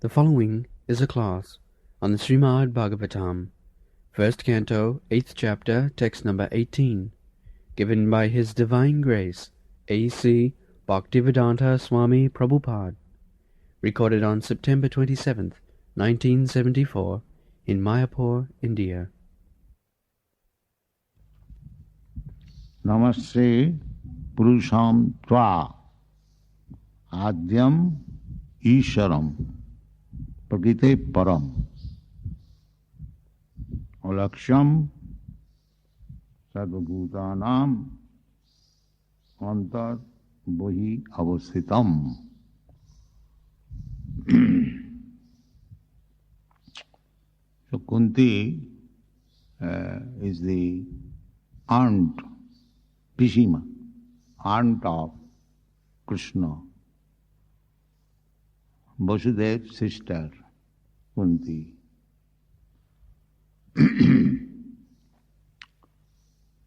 The following is a class on the Srimad Bhagavatam, first canto, 8th chapter, text number 18, given by His Divine Grace, A.C. Bhaktivedanta Swami Prabhupada, recorded on September 27th, 1974, in Mayapur, India. Namaste Purusham Tva Adyam Isharam Prakrite Param Alaksham Sarvabhutanam Antar Bohi Avasthitam. So Kunti is the aunt, Pishima, aunt of Krishna. Vasudev's sister, Kunti.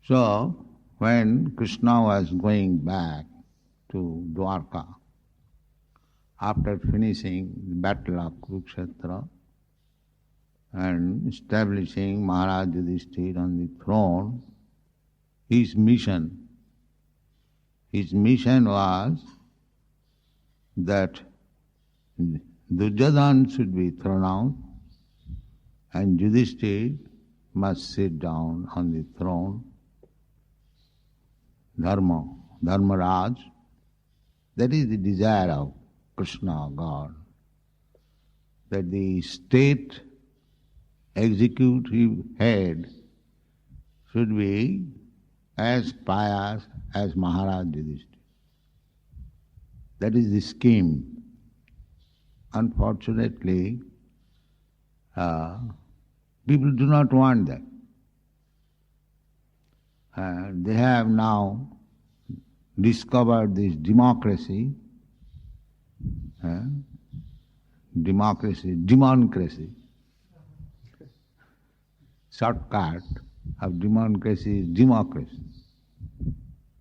So, when Krishna was going back to Dwarka, after finishing the battle of Kurukshetra and establishing Maharaj Yudhishthira on the throne, his mission was that Duryodhana should be thrown out and Yudhishthira must sit down on the throne. Dharmaraj, that is the desire of Krishna, God, that the state executive head should be as pious as Maharaj Yudhishthira. That is the scheme. Unfortunately, people do not want that. They have now discovered this democracy, shortcut of democracy is democracy.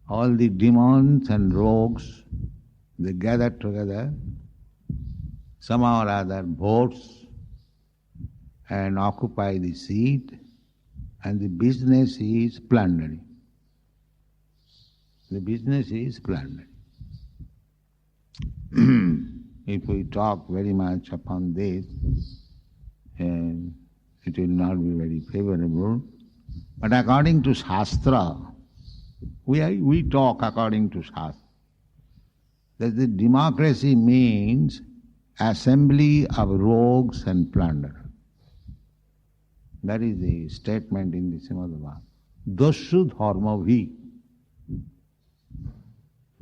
All the demons and rogues, they gather together, somehow or other votes and occupy the seat, and the business is plundering. The business is plundering. If we talk very much upon this, it will not be very favorable. But according to Shastra, we talk according to Shastra, that the democracy means assembly of rogues and plunderers. That is the statement in the Srimad Bhagavatam. Dashu dharmavi.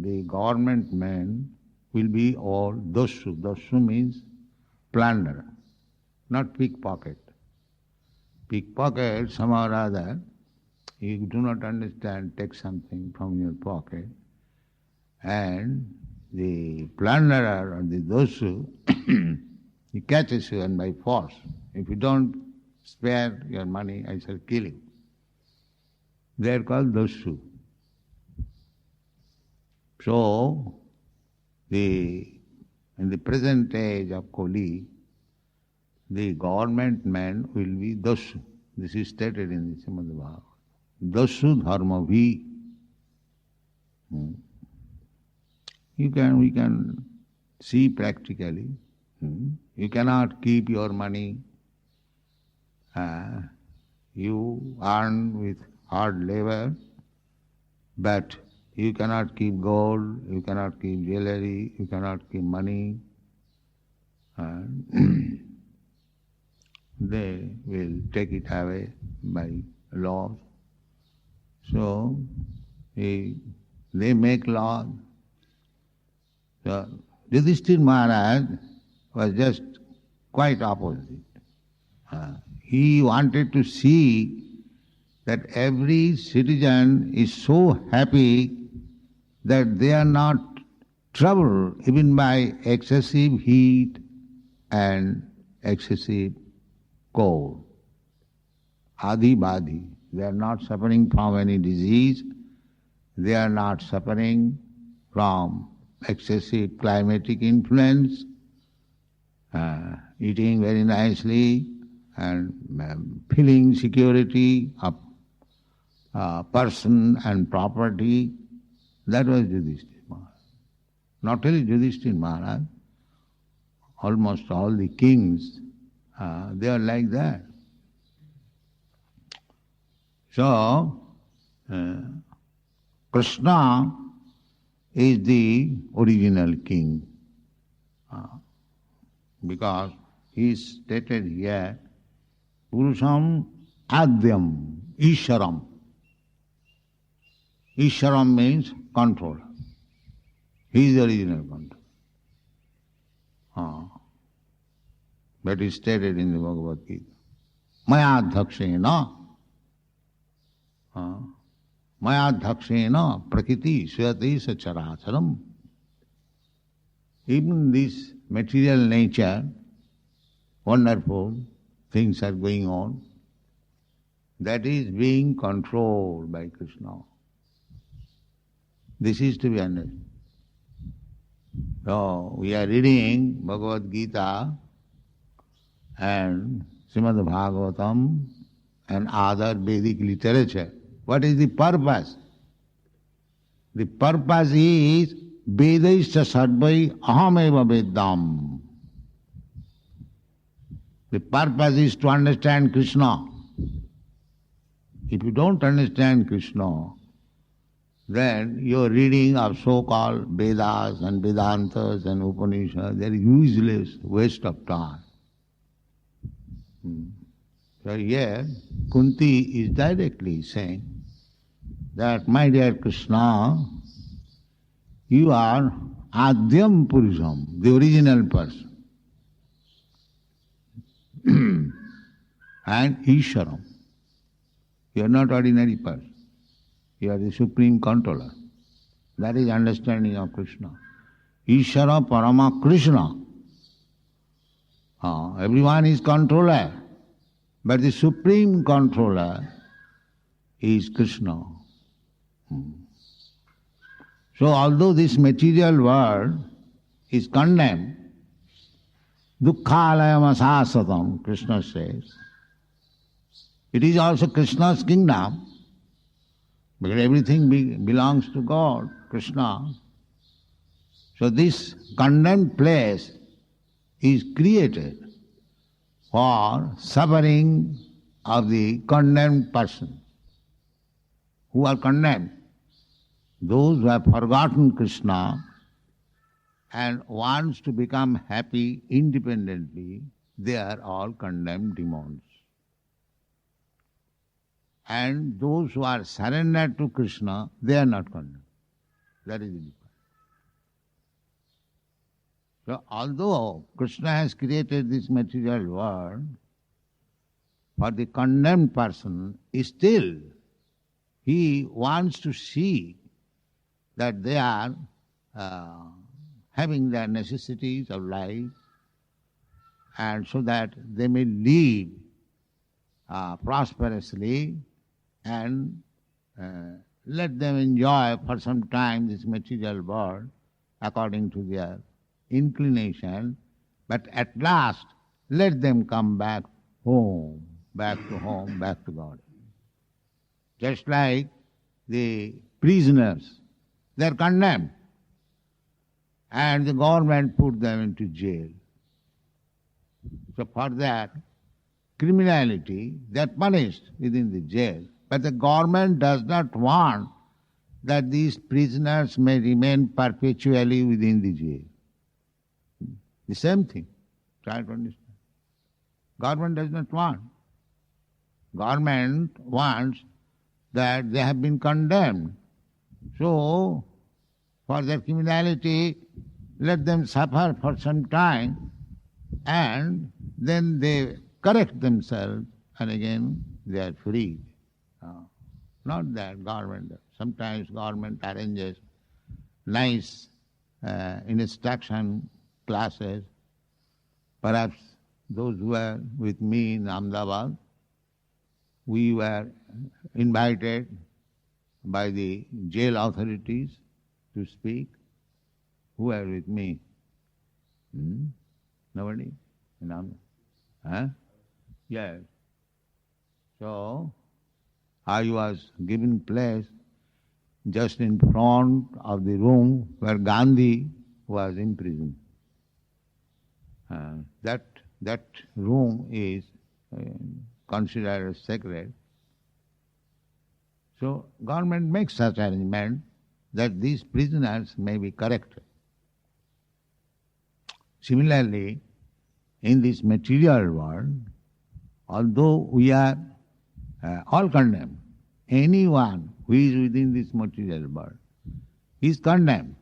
The government men will be all dashu. Dashu means plunderer, not pickpocket. Pickpocket, somehow or other, you do not understand, take something from your pocket, and the plunderer or the dashu, he catches you and by force. If you don't spare your money, I shall kill you. They are called dashu. So, in the present age of Kali, the government men will be dashu. This is stated in the Srimad Bhagavatam. Dashu dharmavi. We can see practically. You cannot keep your money. You earn with hard labor, but you cannot keep gold, you cannot keep jewelry, you cannot keep money. They will take it away by law. So, they make law. So, Yudhishthira Maharaj was just quite opposite. He wanted to see that every citizen is so happy that they are not troubled even by excessive heat and excessive cold. Adi Badi. They are not suffering from any disease. They are not suffering from excessive climatic influence. eating very nicely and feeling security of person and property. That was Yudhishthira Maharaj. Not only Yudhishthira Maharaj, almost all the kings, they are like that. So, Krishna is the original king, because he is stated here, Purusham Adyam, Isharam. Isharam means controller. He is the original controller. That is stated in the Bhagavad Gita. Maya dhakshena. Maya dhakshena prakriti swati sacharacharam. Even this material nature, wonderful things are going on, that is being controlled by Krishna. This is to be understood. So, we are reading Bhagavad Gita and Srimad Bhagavatam and other Vedic literature. What is the purpose? The purpose is Vedaischa sarvai ahameva veddam. The purpose is to understand Krishna. If you don't understand Krishna, then your reading of so-called Vedas and Vedantas and Upanishads, they are useless, waste of time. So here, Kunti is directly saying that, my dear Krishna, you are Adyam Purusham, the original person, and Isharam. You are not ordinary person. You are the supreme controller. That is understanding of Krishna. Ishara Parama Krishna. Everyone is controller, but the supreme controller is Krishna. So although this material world is condemned, dukkhalayam asasatam, Krishna says, it is also Krishna's kingdom, because everything belongs to God, Krishna. So this condemned place is created for suffering of the condemned person. Who are condemned? Those who have forgotten Krishna and wants to become happy independently, they are all condemned demons. And those who are surrendered to Krishna, they are not condemned. That is the difference. So although Krishna has created this material world, for the condemned person, still he wants to see that they are having their necessities of life, and so that they may live prosperously, and let them enjoy for some time this material world according to their inclination, but at last let them come back home, back to God. Just like the prisoners, they are condemned and the government put them into jail. So for that criminality, they are punished within the jail. But the government does not want that these prisoners may remain perpetually within the jail. The same thing. Try to understand. Government does not want. Government wants that they have been condemned. So, for their criminality, let them suffer for some time, and then they correct themselves, and again they are free. Not that government. Sometimes government arranges nice instruction classes. Perhaps those who were with me in Ahmedabad, we were invited by the jail authorities to speak. Who were with me? Nobody? No. Huh? Yes. So, I was given place just in front of the room where Gandhi was imprisoned. That room is considered as sacred. So government makes such arrangement that these prisoners may be corrected. Similarly, in this material world, although we are all condemned, anyone who is within this material world is condemned.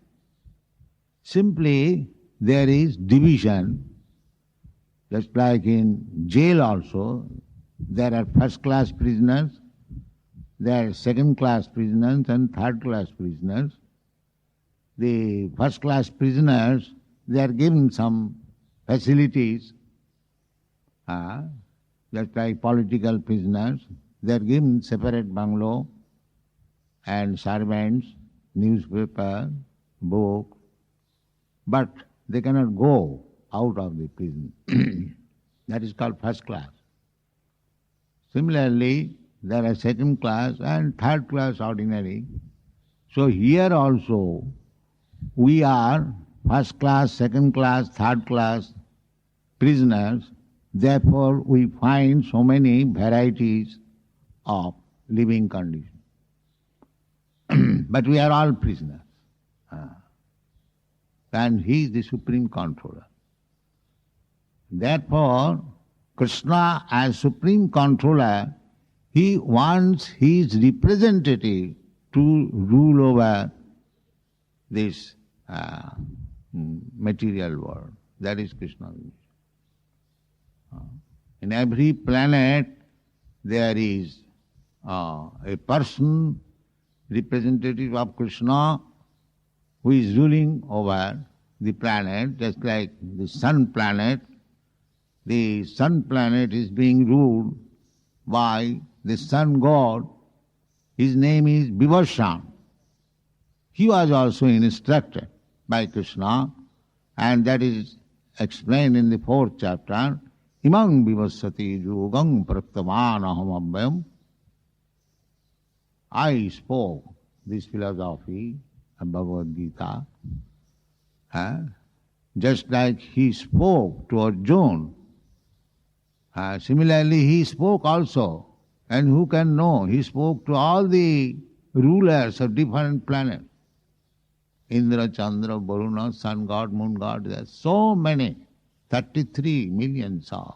Simply there is division, just like in jail also, there are first-class prisoners, there are second-class prisoners and third-class prisoners. The first-class prisoners, they are given some facilities, just like political prisoners, they are given separate bungalow and servants, newspaper, book, but they cannot go out of the prison. That is called first class. Similarly, there are second class and third class ordinary. So here also we are first class, second class, third class prisoners. Therefore we find so many varieties of living conditions. But we are all prisoners. And he is the supreme controller. Therefore, Krishna as supreme controller, he wants his representative to rule over this material world. That is Krishna's mission. In every planet there is a person, representative of Krishna, who is ruling over the planet, just like the sun planet. The sun planet is being ruled by the sun god. His name is Vivasvan. He was also instructed by Krishna, and that is explained in the 4th chapter. Imang vivasati yogam praktavan aham abhyam. I spoke this philosophy of Bhagavad Gita, just like he spoke to Arjuna. Similarly, he spoke also, and who can know? He spoke to all the rulers of different planets. Indra, Chandra, Varuna, sun god, moon god, there are so many, 33 millions of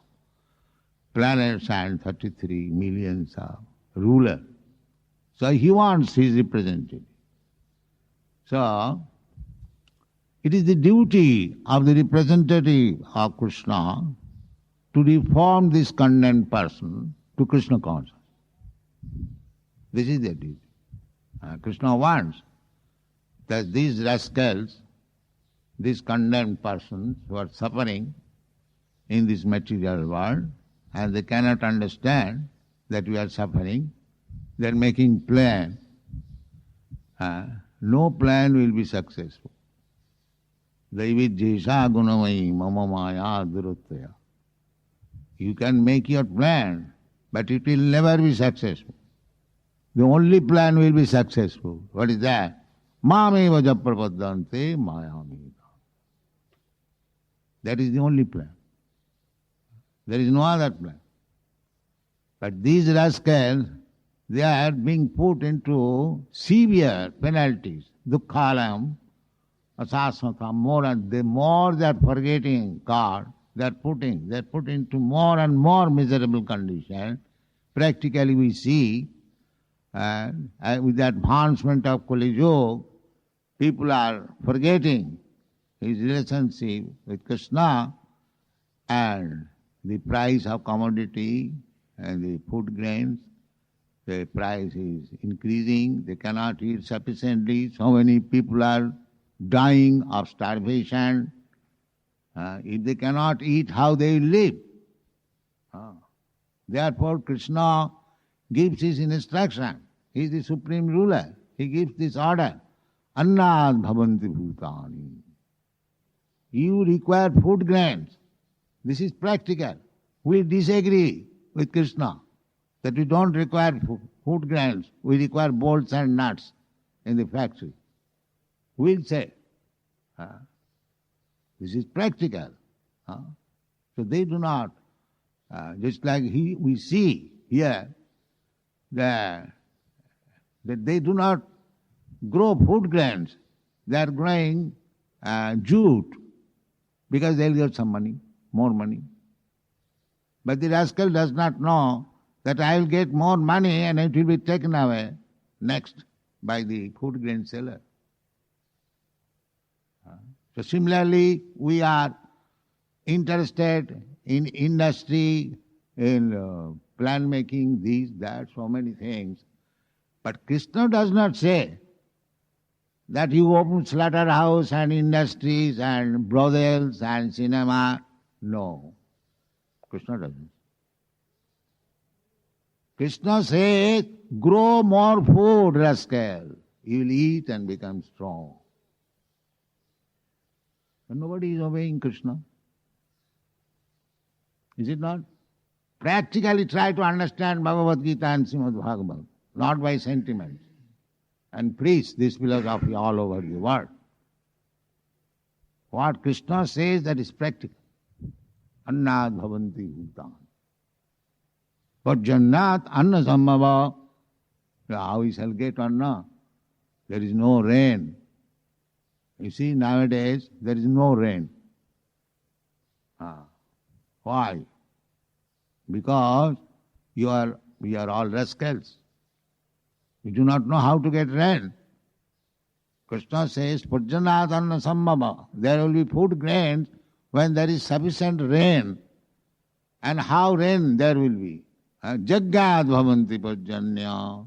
planets and 33 millions of rulers. So he wants his representative. So, it is the duty of the representative of Krishna to reform this condemned person to Krishna consciousness. This is their duty. Krishna wants that these rascals, these condemned persons who are suffering in this material world, and they cannot understand that we are suffering, they are making plan. No plan will be successful. Daivid jesha gunamai mama maya duruttaya. You can make your plan, but it will never be successful. The only plan will be successful. What is that? Mameva japrapaddante mayamita. That is the only plan. There is no other plan. But these rascals, they are being put into severe penalties. Dukkhalam, asasmatam, the more they are forgetting God, they are put into more and more miserable condition. Practically we see, with the advancement of Kali Yuga, people are forgetting his relationship with Krishna, and the price of commodity and the food grains, the price is increasing, they cannot eat sufficiently, so many people are dying of starvation. If they cannot eat, how they will live? Therefore Krishna gives his instruction. He is the supreme ruler. He gives this order. Annad bhavanti bhutani. You require food grains. This is practical. We disagree with Krishna that we don't require food grains, we require bolts and nuts in the factory. We'll say, this is practical. So they do not, just like we see here, that they do not grow food grains. They are growing jute because they'll get some money, more money. But the rascal does not know that I will get more money and it will be taken away next by the food grain seller. So similarly, we are interested in industry, in plan making, this, that, so many things. But Krishna does not say that you open slaughterhouse and industries and brothels and cinema. No, Krishna doesn't. Krishna says, grow more food, rascal. You will eat and become strong. But nobody is obeying Krishna. Is it not? Practically try to understand Bhagavad Gita and Srimad Bhagavatam, not by sentiments. And preach this philosophy all over the world. What Krishna says, that is practical. Annad bhavanti bhutan. But Jannat anna sambhava. How we shall get anna? There is no rain. You see, nowadays there is no rain. Why? Because we are all rascals. We do not know how to get rain. Krishna says, Purjanat anna sambhava. There will be food grains when there is sufficient rain. And how rain there will be? Jaggad bhavanti purjanya.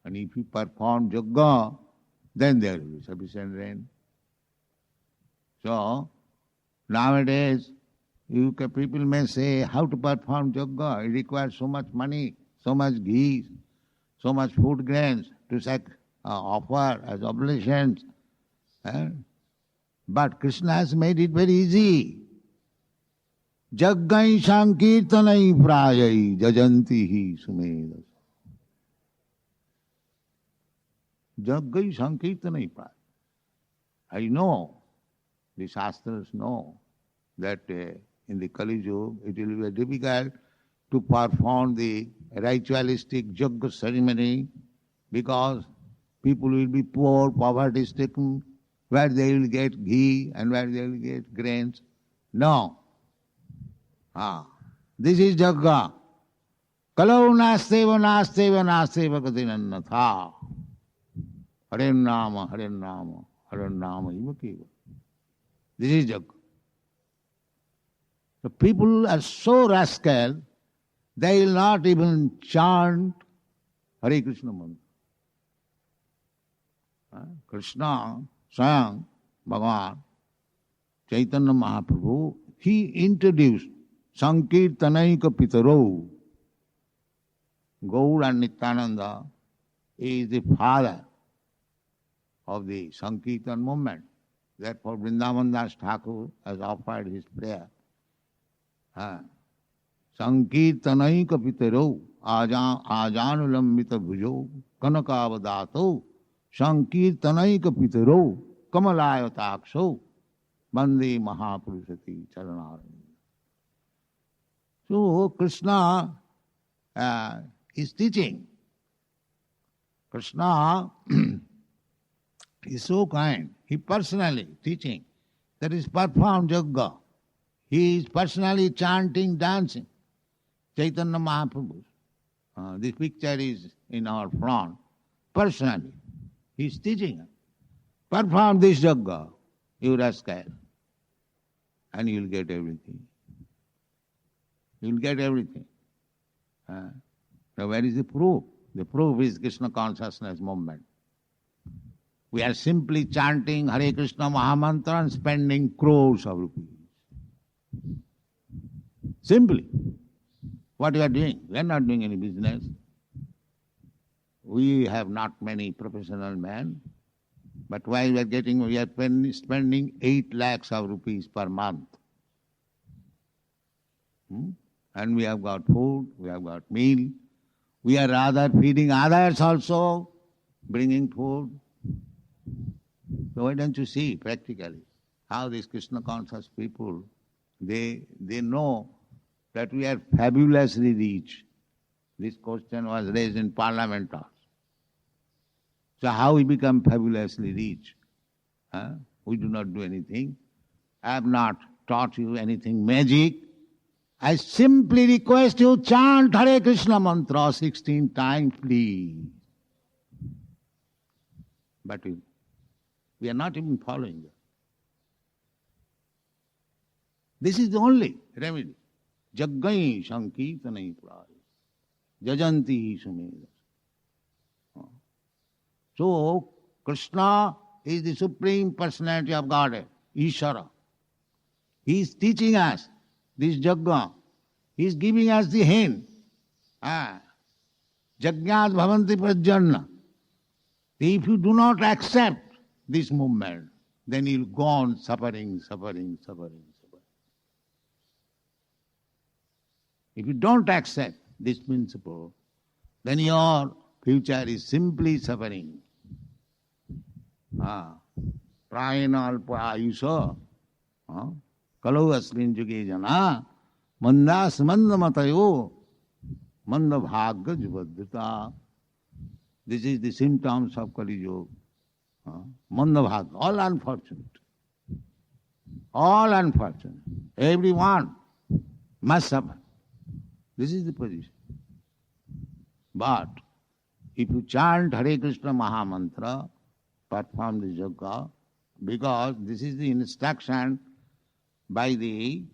And if you perform jagga, then there will be sufficient rain. So, nowadays, people may say, how to perform jagga? It requires so much money, so much ghee, so much food grains to offer as oblations. But Krishna has made it very easy. Jaggai sankirtanai prayai jajanti hi sumedas. Jaggai sankirtanai prayai. I know, the Shastras know, that in the Kali Yuga it will be very difficult to perform the ritualistic Jagga ceremony because people will be poor, poverty-stricken, where they will get ghee and where they will get grains. No. This is Jagga. Kalau nasteva nasteva nasteva katinannatha. Haren Nama, Haren Nama, Haren Nama iva keva. This is Jagga. The people are so rascal, they will not even chant Hare Krishna mantra. Krishna, Swayam, Bhagavan, Chaitanya Mahaprabhu, he introduced Sankirtanaika Pitaro. Gaur and Nityananda is the father of the Sankirtan movement. Therefore, Vrindavan Das Thakur has offered his prayer. Sankirtanaika Pitaro, Ajanulambita Bhujo, Kanakavadato, Sankirtanaika Pitaro, Kamalayataksho, Bande Mahapurusati Charanarani. So Krishna is teaching. Krishna is so kind. He personally teaching. That is performed Jagga. He is personally chanting, dancing. Chaitanya Mahaprabhu. This picture is in our front. Personally. He is teaching. Perform this Jagga, you rascal. And you will get everything. You will get everything. So where is the proof? The proof is Krishna consciousness movement. We are simply chanting Hare Krishna Mahamantra and spending crores of rupees. Simply. What we are doing? We are not doing any business. We have not many professional men. But why we are spending 8 lakhs of rupees per month. And we have got food, we have got meal. We are rather feeding others also, bringing food. So why don't you see practically how these Krishna conscious people, they know that we are fabulously rich. This question was raised in Parliament also. So how we become fabulously rich? We do not do anything. I have not taught you anything magic. I simply request you chant Hare Krishna mantra 16 times, please. But we are not even following it. This is the only remedy. Jaggai sankirtanai purāya. Jajanti sumedas. So, Krishna is the Supreme Personality of Godhead, Ishvara. He is teaching us this Jagga. He is giving us the hint. Jagyat bhavanti prajjanna. If you do not accept this movement, then you will go on suffering. If you don't accept this principle, then your future is simply suffering. Prayena alpa ayusha kalau asmin juge jana mandas manda matayo manda bhagya jivadhita. This is the symptoms of Kali Yuga. Manda bhagya, all unfortunate. All unfortunate. Everyone must suffer. This is the position. But if you chant Hare Krishna Mahamantra, perform the yoga, because this is the instruction by the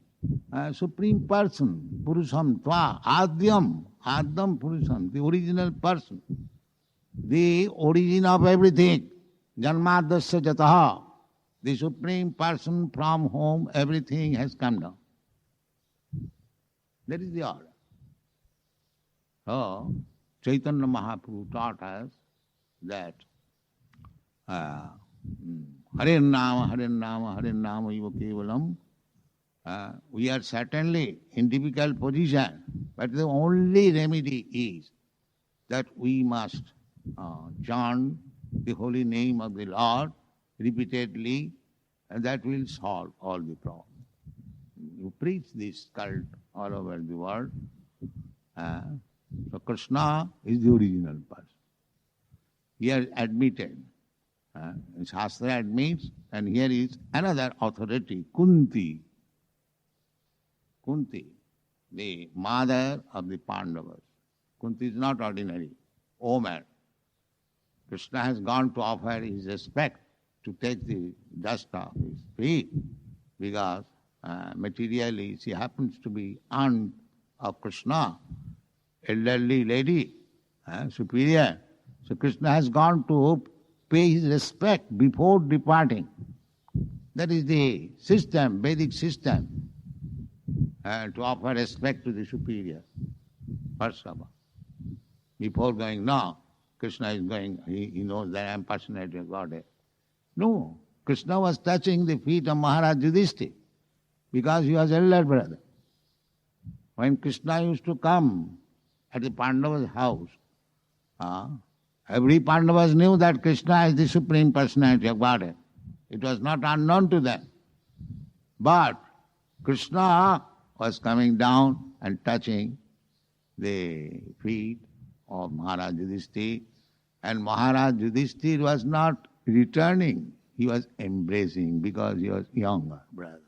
Supreme Person, Purusham Tva, Adyam Purusham, the original person, the origin of everything, Janmadasya Jataha, the Supreme Person from whom everything has come down. That is the order. So, Chaitanya Mahaprabhu taught us that Hare Nama Iva Kevalam. We are certainly in difficult position, but the only remedy is that we must chant the holy name of the Lord repeatedly, and that will solve all the problems. You preach this cult all over the world. So Krishna is the original person. He has admitted. Shastra admits, and here is another authority, Kunti. Kunti, the mother of the Pandavas. Kunti is not ordinary woman. Krishna has gone to offer his respect, to take the dust off his feet, because materially she happens to be aunt of Krishna, elderly lady, superior. So Krishna has gone to pay his respect before departing. That is the system, Vedic system, to offer respect to the superior. First of all. Before going, no, Krishna is going, he knows that I am personality of Godhead. No, Krishna was touching the feet of Maharaj Yudhishthira because he was elder brother. When Krishna used to come at the Pandava's house, every Pandavas knew that Krishna is the Supreme Personality of Godhead. It was not unknown to them. But Krishna was coming down and touching the feet of Maharaj Yudhishthira, and Maharaj Yudhishthira was not returning, he was embracing because he was younger brother.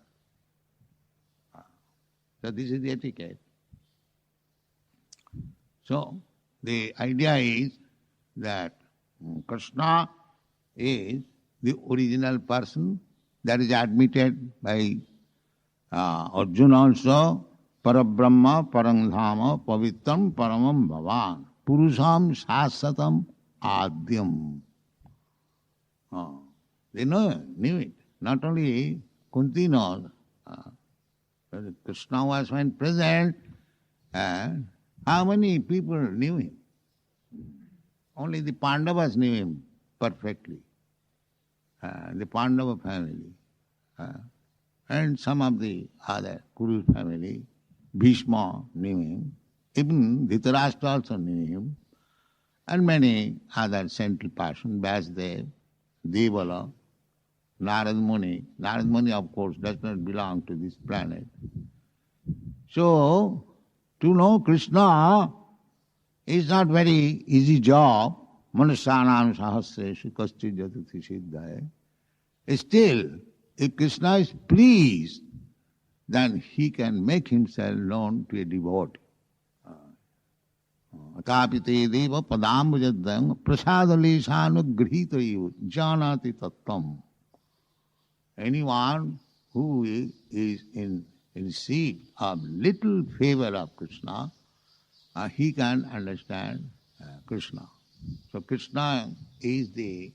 So this is the etiquette. So the idea is that Krishna is the original person, that is admitted by Arjuna also, Parabrahma, Parangdhama, Pavitram, Paramam Bhavan, Purusham Shasatam Adyam. They knew it. Not only Kunti knows. Krishna was when present, how many people knew him? Only the Pandavas knew him perfectly. the Pandava family, and some of the other Kuru family. Bhishma knew him, even Dhritarashtra also knew him, and many other saintly persons, Vasudev, Devala, Narad Muni. Narad Muni, of course, does not belong to this planet. So, to know Krishna is not very easy job. Manusyanam sahasreshu kaschid jatuti siddhaya. Still, if Krishna is pleased, then he can make himself known to a devotee. Atapite deva padambujadam prasadaleshanugrhitayu janati tattam. Anyone who is in receipt of little favor of Krishna, he can understand Krishna. So Krishna is the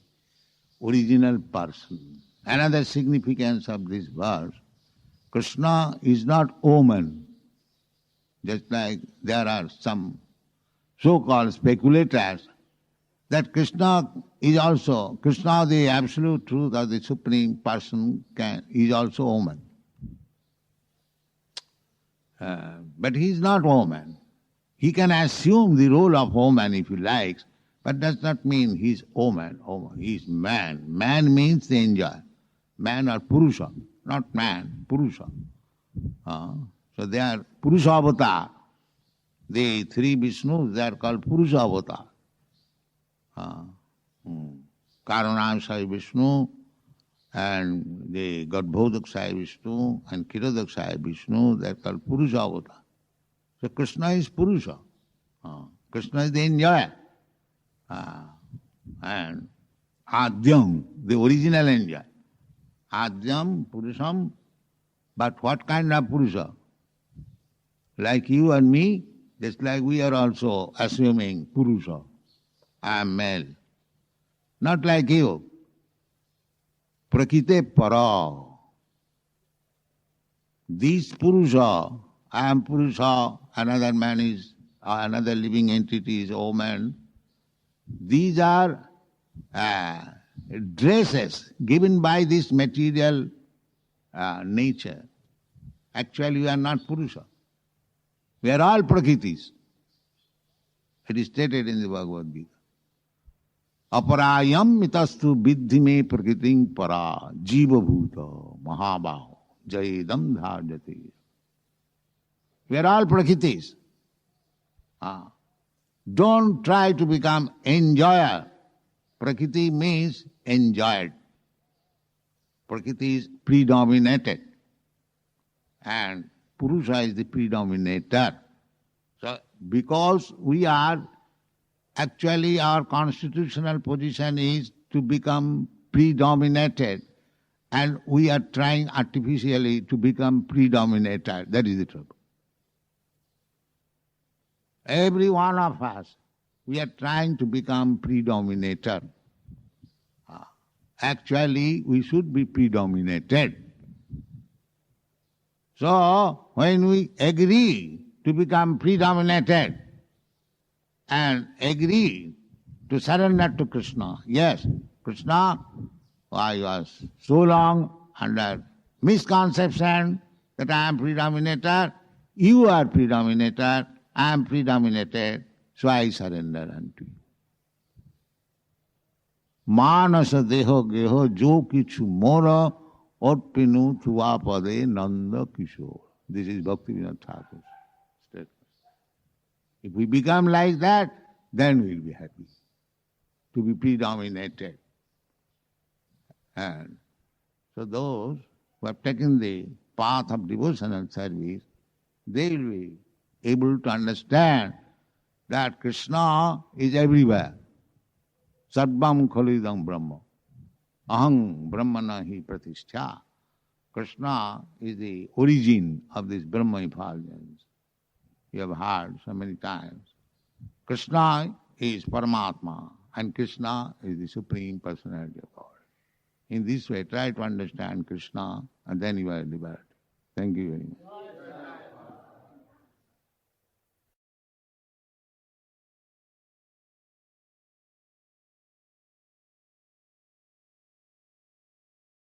original person. Another significance of this verse, Krishna is not Oman. Just like there are some so-called speculators that Krishna is also, Krishna the absolute truth or the supreme person is also Oman. But he is not Oman. He can assume the role of Oman if he likes, but does not mean he is Oman. He is man. Man means the enjoyer. Man or Purusha, not man, Purusha. So they are Purusha avatar. The three Vishnus, they are called Purusha avatar. Karanam Sai Vishnu and the Garbhodak Sai Vishnu and Kiradak Sai Vishnu, they are called Purusha avatar. So Krishna is Purusha. Krishna is the enjoyer. And Adyam, the original enjoyer. Adyam, Purusham, but what kind of Purusha? Like you and me, just like we are also assuming Purusha. I am male. Not like you. Prakite para. This Purusha, I am Purusha, another man is, another living entity is Oman. These are dresses given by this material nature. Actually, we are not Purusha. We are all Prakritis. It is stated in the Bhagavad Gita. Aparayam mitastu viddhime prakriting para jiva bhuta mahabaho jayedam dharjate. We are all Prakritis. Don't try to become enjoyer. Prakriti means enjoyed. Prakriti is predominated. And Purusha is the predominator. So, because we are, actually our constitutional position is to become predominated, and we are trying artificially to become predominator. That is the trouble. Every one of us, we are trying to become predominator. Actually, we should be predominated. So, when we agree to become predominated and agree to surrender to Krishna, yes, Krishna, I was so long under misconception that I am predominator, you are predominator, I am predominated, so I surrender unto you. Manasa deho geho jo kichu mora otpinu tuapade nanda kishore. This is Bhaktivinoda Thakur's statement. If we become like that, then we will be happy to be predominated. And so those who have taken the path of devotional service, they will be able to understand that Krishna is everywhere. Sarvam khalidam brahma. Aham brahmana hi pratishtha. Krishna is the origin of this Brahma effulgence. You have heard so many times. Krishna is Paramatma and Krishna is the Supreme Personality of God. In this way, try to understand Krishna and then you are liberated. Thank you very much.